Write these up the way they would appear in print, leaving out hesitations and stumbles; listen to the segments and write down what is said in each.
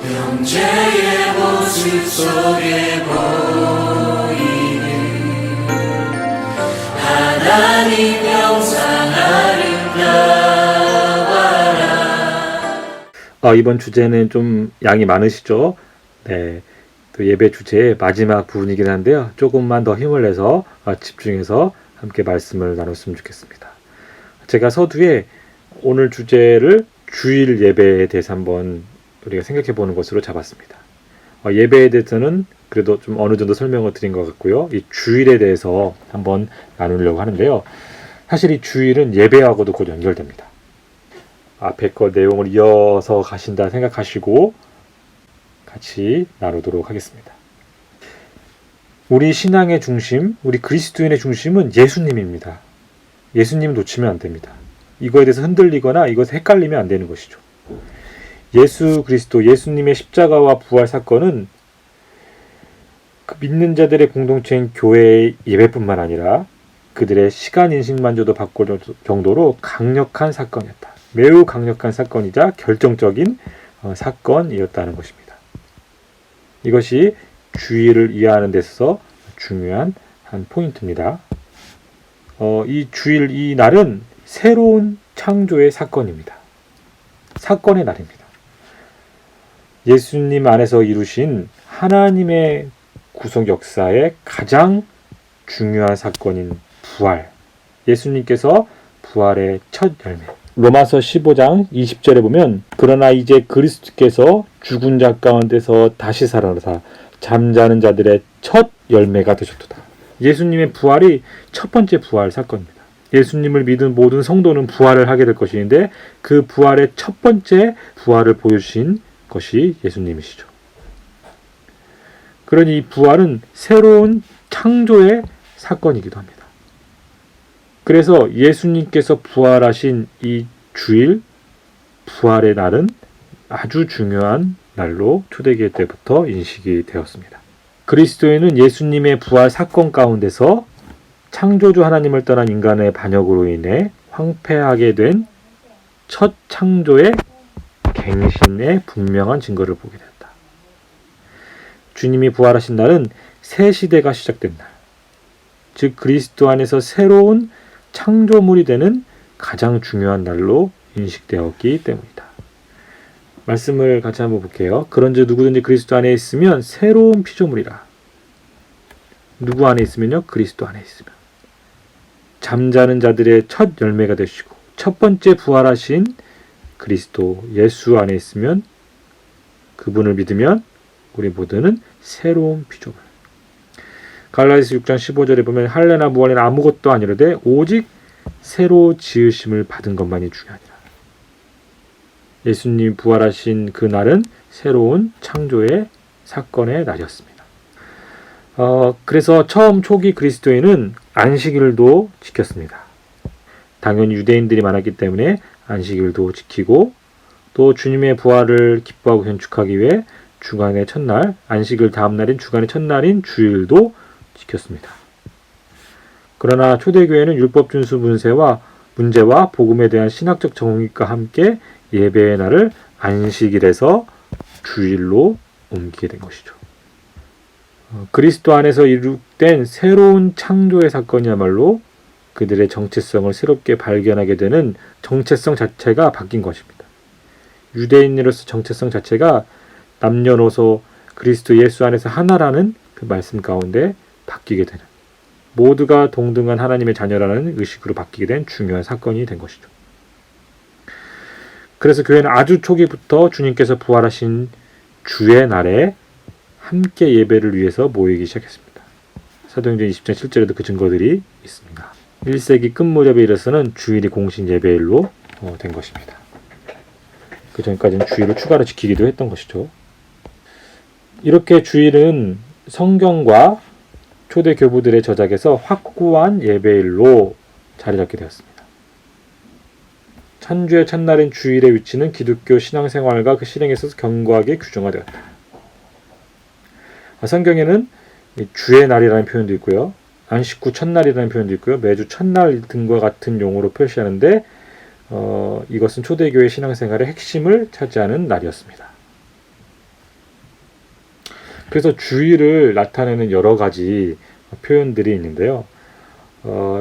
형제의 모습 속에 보이는 하나님 영상 아름다워라. 이번 주제는 좀 양이 많으시죠? 네. 또 예배 주제의 마지막 부분이긴 한데요. 조금만 더 힘을 내서 집중해서 함께 말씀을 나눴으면 좋겠습니다. 제가 서두에 오늘 주제를 주일 예배에 대해서 한번 우리가 생각해 보는 것으로 잡았습니다. 예배에 대해서는 그래도 좀 어느 정도 설명을 드린 것 같고요. 이 주일에 대해서 한번 나누려고 하는데요. 사실 이 주일은 예배하고도 곧 연결됩니다. 앞에 거 내용을 이어서 가신다 생각하시고 같이 나누도록 하겠습니다. 우리 신앙의 중심, 우리 그리스도인의 중심은 예수님입니다. 예수님 놓치면 안 됩니다. 이거에 대해서 흔들리거나 이것에 헷갈리면 안 되는 것이죠. 예수 그리스도, 예수님의 십자가와 부활 사건은 그 믿는 자들의 공동체인 교회의 예배뿐만 아니라 그들의 시간 인식만저도 바꿀 정도로 강력한 사건이었다. 매우 강력한 사건이자 결정적인 사건이었다는 것입니다. 이것이 주일을 이해하는 데 있어서 중요한 한 포인트입니다. 이 주일, 이 날은 새로운 창조의 사건입니다. 사건의 날입니다. 예수님 안에서 이루신 하나님의 구속 역사의 가장 중요한 사건인 부활. 예수님께서 부활의 첫 열매. 로마서 15장 20절에 보면 그러나 이제 그리스도께서 죽은 자 가운데서 다시 살아나사 잠자는 자들의 첫 열매가 되셨도다. 예수님의 부활이 첫 번째 부활 사건입니다. 예수님을 믿은 모든 성도는 부활을 하게 될 것인데 그 부활의 첫 번째 부활을 보여주신 것이 예수님이시죠. 그러니 이 부활은 새로운 창조의 사건이기도 합니다. 그래서 예수님께서 부활하신 이 주일, 부활의 날은 아주 중요한 날로 초대교회 때부터 인식이 되었습니다. 그리스도인은 예수님의 부활 사건 가운데서 창조주 하나님을 떠난 인간의 반역으로 인해 황폐하게 된 첫 창조의 갱신의 분명한 증거를 보게 되었다. 주님이 부활하신 날은 새 시대가 시작된 날, 즉 그리스도 안에서 새로운 창조물이 되는 가장 중요한 날로 인식되었기 때문이다. 말씀을 같이 한번 볼게요. 그런즉 누구든지 그리스도 안에 있으면 새로운 피조물이라. 누구 안에 있으면요? 그리스도 안에 있으면. 잠자는 자들의 첫 열매가 되시고 첫 번째 부활하신 그리스도 예수 안에 있으면 그분을 믿으면 우리 모두는 새로운 피조물. 갈라디아서 6장 15절에 보면 할례나 무할례나 아무것도 아니로되 오직 새로 지으심을 받은 것만이 중요하니라. 예수님 부활하신 그 날은 새로운 창조의 사건의 날이었습니다. 그래서 처음 초기 그리스도인은 안식일도 지켰습니다. 당연히 유대인들이 많았기 때문에 안식일도 지키고 또 주님의 부활을 기뻐하고 견축하기 위해 주간의 첫날, 안식일 다음 날인 주간의 첫날인 주일도 지켰습니다. 그러나 초대교회는 율법 준수 문제와 복음에 대한 신학적 정의과 함께 예배의 날을 안식일에서 주일로 옮기게 된 것이죠. 그리스도 안에서 이룩된 새로운 창조의 사건이야말로 그들의 정체성을 새롭게 발견하게 되는 정체성 자체가 바뀐 것입니다. 유대인으로서 정체성 자체가 남녀노소 그리스도 예수 안에서 하나라는 그 말씀 가운데 바뀌게 되는, 모두가 동등한 하나님의 자녀라는 의식으로 바뀌게 된 중요한 사건이 된 것이죠. 그래서 교회는 아주 초기부터 주님께서 부활하신 주의 날에 함께 예배를 위해서 모이기 시작했습니다. 사도행전 20장 7절에도 그 증거들이 있습니다. 1세기 끝 무렵에 이르러서는 주일이 공식 예배일로 된 것입니다. 그 전까지는 주일을 추가로 지키기도 했던 것이죠. 이렇게 주일은 성경과 초대 교부들의 저작에서 확고한 예배일로 자리 잡게 되었습니다. 천주의 첫날인 주일의 위치는 기독교 신앙생활과 그 실행에 있어서 견고하게 규정화되었다. 성경에는 주의 날이라는 표현도 있고요. 안식 후 첫날이라는 표현도 있고요. 매주 첫날 등과 같은 용어로 표시하는데 이것은 초대교회 신앙생활의 핵심을 차지하는 날이었습니다. 그래서 주일을 나타내는 여러 가지 표현들이 있는데요.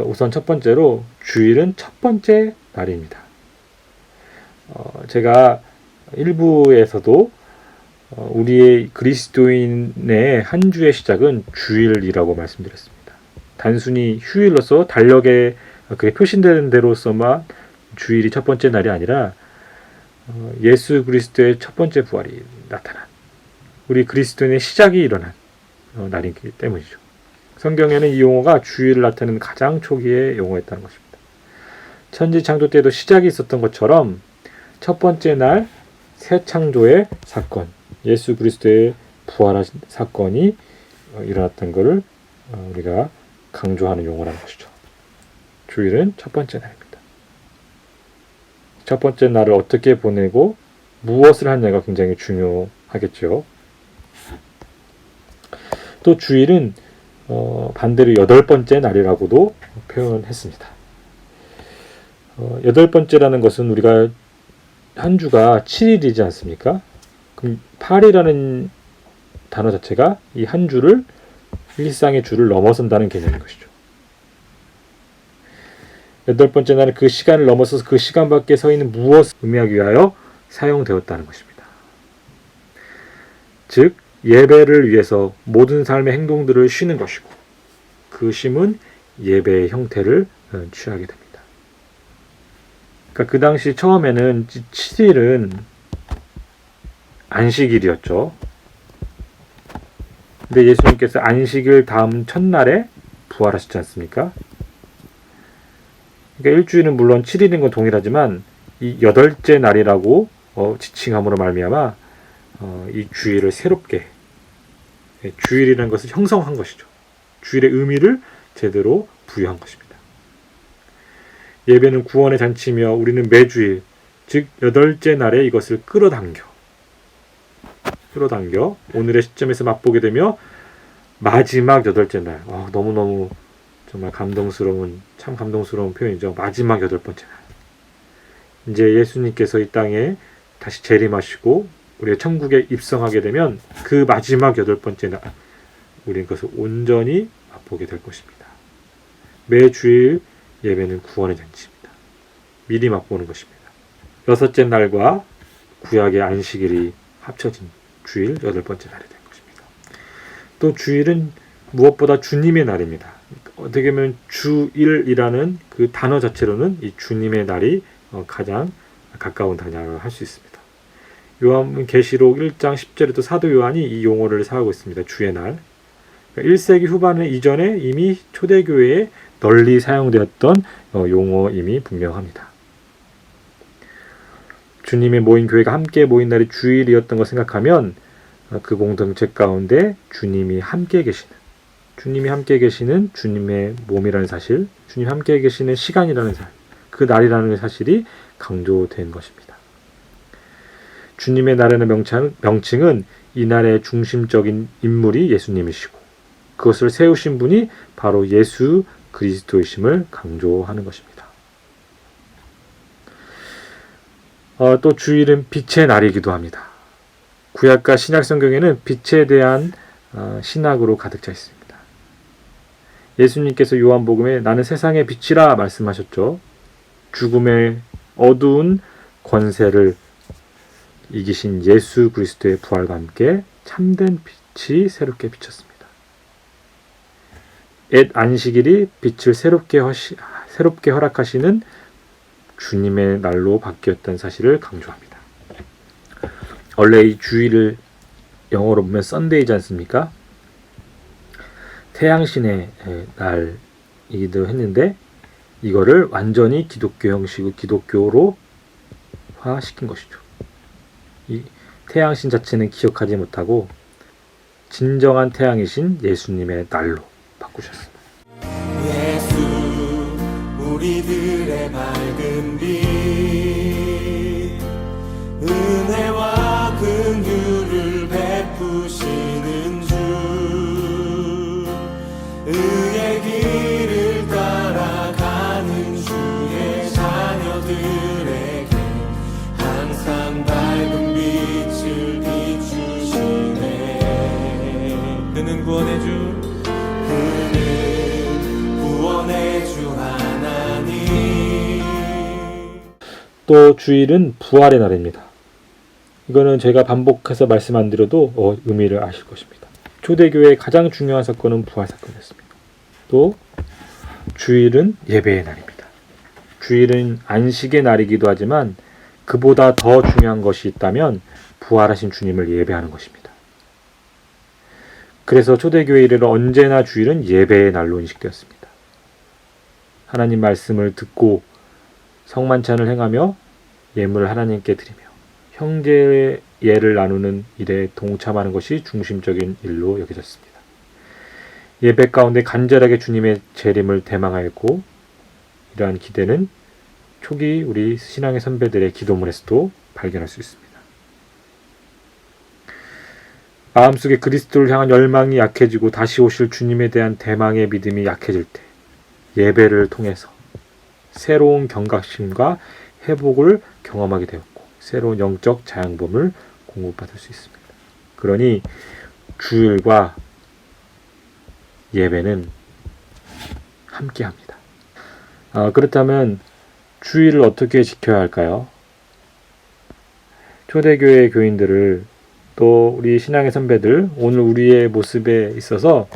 우선 첫 번째로 주일은 첫 번째 날입니다. 제가 일부에서도 우리의 그리스도인의 한 주의 시작은 주일이라고 말씀드렸습니다. 단순히 휴일로서 달력에 그게 표시되는 대로서만 주일이 첫 번째 날이 아니라 예수 그리스도의 첫 번째 부활이 나타난 우리 그리스도인의 시작이 일어난 날이기 때문이죠. 성경에는 이 용어가 주일을 나타내는 가장 초기의 용어였다는 것입니다. 천지 창조 때도 시작이 있었던 것처럼 첫 번째 날 새 창조의 사건, 예수 그리스도의 부활하신 사건이 일어났던 것을 우리가 강조하는 용어라는 것이죠. 주일은 첫 번째 날입니다. 첫 번째 날을 어떻게 보내고 무엇을 하냐가 굉장히 중요하겠죠. 또 주일은 반대로 여덟 번째 날이라고도 표현했습니다. 여덟 번째라는 것은 우리가 한 주가 7일이지 않습니까? 그럼 8이라는 단어 자체가 이 한 주를 일상의 주를 넘어선다는 개념인 것이죠. 여덟 번째 날은 그 시간을 넘어서서 그 시간 밖에 서 있는 무엇을 의미하기 위하여 사용되었다는 것입니다. 즉 예배를 위해서 모든 삶의 행동들을 쉬는 것이고 그 쉼은 예배의 형태를 취하게 됩니다. 그러니까 그 당시 처음에는 7일은 안식일이었죠. 근데 예수님께서 안식일 다음 첫날에 부활하시지 않습니까? 그러니까 일주일은 물론 7일인 건 동일하지만 이 여덟째 날이라고 지칭함으로 말미암아 이 주일을 새롭게 주일이라는 것을 형성한 것이죠. 주일의 의미를 제대로 부여한 것입니다. 예배는 구원의 잔치며 우리는 매주일 즉 여덟째 날에 이것을 끌어당겨 오늘의 시점에서 맛보게 되며 마지막 여덟째 날 너무너무 정말 참 감동스러운 표현이죠. 마지막 여덟 번째 날 이제 예수님께서 이 땅에 다시 재림하시고 우리의 천국에 입성하게 되면 그 마지막 여덟 번째 날 우리는 그것을 온전히 맛보게 될 것입니다. 매주일 예배는 구원의 잔치입니다. 미리 맛보는 것입니다. 여섯째 날과 구약의 안식일이 합쳐진 주일 여덟 번째 날이 된 것입니다. 또 주일은 무엇보다 주님의 날입니다. 어떻게 보면 주일이라는 그 단어 자체로는 이 주님의 날이 가장 가까운 단어를 할 수 있습니다. 요한계시록 1장 10절에도 사도 요한이 이 용어를 사용하고 있습니다. 주의 날. 1세기 후반 이전에 이미 초대교회에 널리 사용되었던 용어임이 분명합니다. 주님의 모인 교회가 함께 모인 날이 주일이었던 걸 생각하면 그 공동체 가운데 주님이 함께 계시는 주님의 몸이라는 사실, 주님 함께 계시는 시간이라는 사실, 그 날이라는 사실이 강조된 것입니다. 주님의 날에는 명칭은 이 날의 중심적인 인물이 예수님이시고 그것을 세우신 분이 바로 예수 그리스도이심을 강조하는 것입니다. 또 주일은 빛의 날이기도 합니다. 구약과 신약 성경에는 빛에 대한 신학으로 가득 차 있습니다. 예수님께서 요한복음에 나는 세상의 빛이라 말씀하셨죠. 죽음의 어두운 권세를 이기신 예수 그리스도의 부활과 함께 참된 빛이 새롭게 비쳤습니다. 옛 안식일이 빛을 새롭게 허락하시는 주님의 날로 바뀌었다는 사실을 강조합니다. 원래 이 주일을 영어로 보면 썬데이지 않습니까? 태양신의 날이기도 했는데 이거를 완전히 기독교 형식의 기독교로 화시킨 것이죠. 이 태양신 자체는 기억하지 못하고 진정한 태양이신 예수님의 날로 바꾸셨습니다. 예수 우리들의 밝은 빛 은혜와 긍휼을 베푸시는 주 의의 길을 따라가는 주의 자녀들에게 항상 밝은 빛을 비추시네. 그는 구원의 주, 그는 구원의 주 하나님. 또 주일은 부활의 날입니다. 이거는 제가 반복해서 말씀 안 드려도 의미를 아실 것입니다. 초대교회의 가장 중요한 사건은 부활 사건이었습니다. 또 주일은 예배의 날입니다. 주일은 안식의 날이기도 하지만 그보다 더 중요한 것이 있다면 부활하신 주님을 예배하는 것입니다. 그래서 초대교회 이래로 언제나 주일은 예배의 날로 인식되었습니다. 하나님 말씀을 듣고 성만찬을 행하며 예물을 하나님께 드리며 형제의 예를 나누는 일에 동참하는 것이 중심적인 일로 여겨졌습니다. 예배 가운데 간절하게 주님의 재림을 대망하였고 이러한 기대는 초기 우리 신앙의 선배들의 기도문에서도 발견할 수 있습니다. 마음속에 그리스도를 향한 열망이 약해지고 다시 오실 주님에 대한 대망의 믿음이 약해질 때 예배를 통해서 새로운 경각심과 회복을 경험하게 되었고 새로운 영적 자양범을 공급받을 수 있습니다. 그러니 주일과 예배는 함께합니다. 그렇다면 주일을 어떻게 지켜야 할까요? 초대교회 교인들을 또 우리 신앙의 선배들 오늘 우리의 모습에 있어서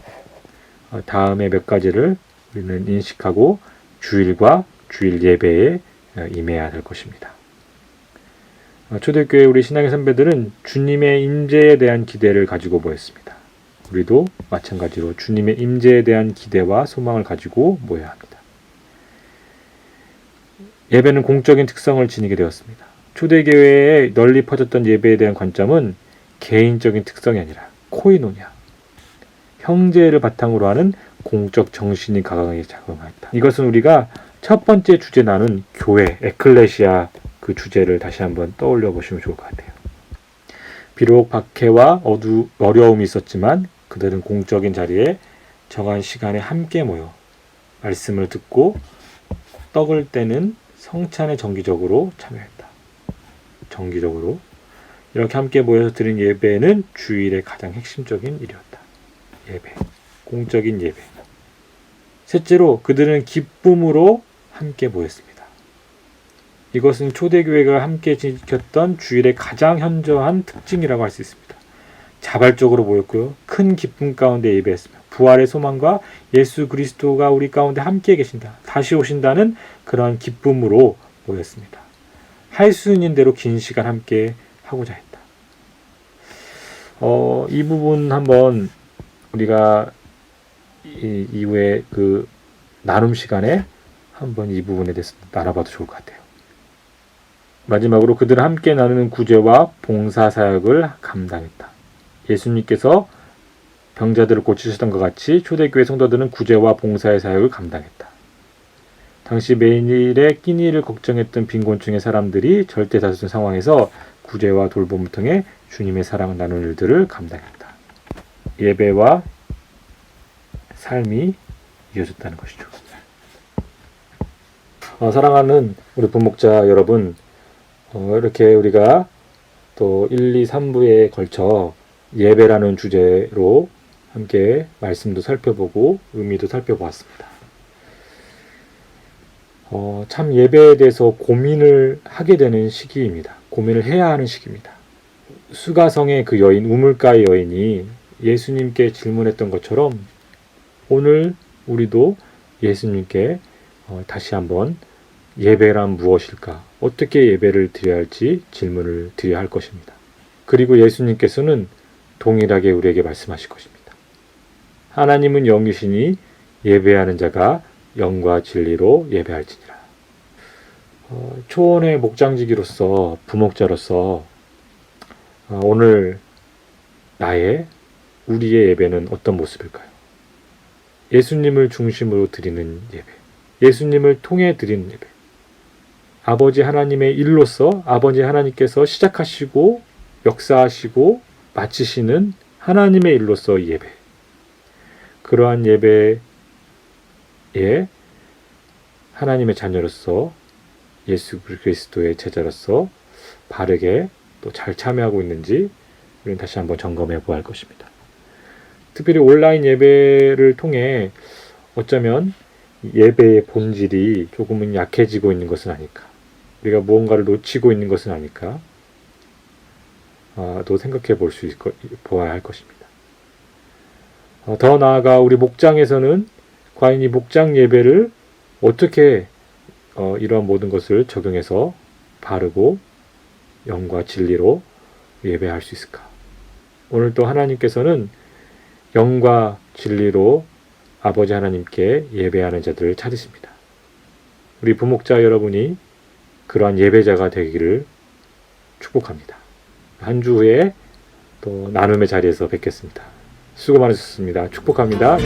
다음에 몇 가지를 우리는 인식하고 주일과 주일 예배에 임해야 될 것입니다. 초대교회 우리 신앙의 선배들은 주님의 임재에 대한 기대를 가지고 모였습니다. 우리도 마찬가지로 주님의 임재에 대한 기대와 소망을 가지고 모여야 합니다. 예배는 공적인 특성을 지니게 되었습니다. 초대교회에 널리 퍼졌던 예배에 대한 관점은 개인적인 특성이 아니라 코이노냐, 형제를 바탕으로 하는 공적 정신이 강하게 작용하였다. 이것은 우리가 첫 번째 주제 나눈 교회, 에클레시아 그 주제를 다시 한번 떠올려 보시면 좋을 것 같아요. 비록 박해와 어려움이 있었지만 그들은 공적인 자리에 정한 시간에 함께 모여 말씀을 듣고 떡을 떼는 성찬에 정기적으로 참여했다. 정기적으로 이렇게 함께 모여서 드린 예배는 주일의 가장 핵심적인 일이었다. 예배, 공적인 예배. 셋째로 그들은 기쁨으로 함께 모였습니다. 이것은 초대교회가 함께 지켰던 주일의 가장 현저한 특징이라고 할 수 있습니다. 자발적으로 모였고요. 큰 기쁨 가운데 예배했으며 부활의 소망과 예수 그리스도가 우리 가운데 함께 계신다. 다시 오신다는 그런 기쁨으로 모였습니다. 할 수 있는 대로 긴 시간 함께 하고자 했다. 이 부분 한번 우리가 이후에 그 나눔 시간에 한번 이 부분에 대해서 알아봐도 좋을 것 같아요. 마지막으로 그들은 함께 나누는 구제와 봉사 사역을 감당했다. 예수님께서 병자들을 고치셨던 것 같이 초대교회 성도들은 구제와 봉사의 사역을 감당했다. 당시 매일의 끼니를 걱정했던 빈곤층의 사람들이 절대 다수된 상황에서 구제와 돌봄을 통해 주님의 사랑을 나누는 일들을 감당했다. 예배와 삶이 이어졌다는 것이죠. 사랑하는 우리 부목자 여러분, 이렇게 우리가 또 1, 2, 3부에 걸쳐 예배라는 주제로 함께 말씀도 살펴보고 의미도 살펴보았습니다. 참 예배에 대해서 고민을 하게 되는 시기입니다. 고민을 해야 하는 시기입니다. 수가성의 그 여인, 우물가의 여인이 예수님께 질문했던 것처럼 오늘 우리도 예수님께 다시 한번 예배란 무엇일까? 어떻게 예배를 드려야 할지 질문을 드려야 할 것입니다. 그리고 예수님께서는 동일하게 우리에게 말씀하실 것입니다. 하나님은 영이시니 예배하는 자가 영과 진리로 예배할지니라. 초원의 목장지기로서 부목자로서 오늘 우리의 예배는 어떤 모습일까요? 예수님을 중심으로 드리는 예배, 예수님을 통해 드리는 예배, 아버지 하나님의 일로서 아버지 하나님께서 시작하시고 역사하시고 마치시는 하나님의 일로서 예배, 그러한 예배에 하나님의 자녀로서 예수 그리스도의 제자로서 바르게 또 잘 참여하고 있는지 우리는 다시 한번 점검해 보아야 할 것입니다. 특별히 온라인 예배를 통해 어쩌면 예배의 본질이 조금은 약해지고 있는 것은 아닐까. 우리가 무언가를 놓치고 있는 것은 아닐까. 또 생각해 보아야 할 것입니다. 더 나아가 우리 목장에서는 과연 이 목장 예배를 어떻게 이러한 모든 것을 적용해서 바르고 영과 진리로 예배할 수 있을까? 오늘 또 하나님께서는 영과 진리로 아버지 하나님께 예배하는 자들을 찾으십니다. 우리 부목자 여러분이 그러한 예배자가 되기를 축복합니다. 한 주 후에 또 나눔의 자리에서 뵙겠습니다. 수고 많으셨습니다. 축복합니다.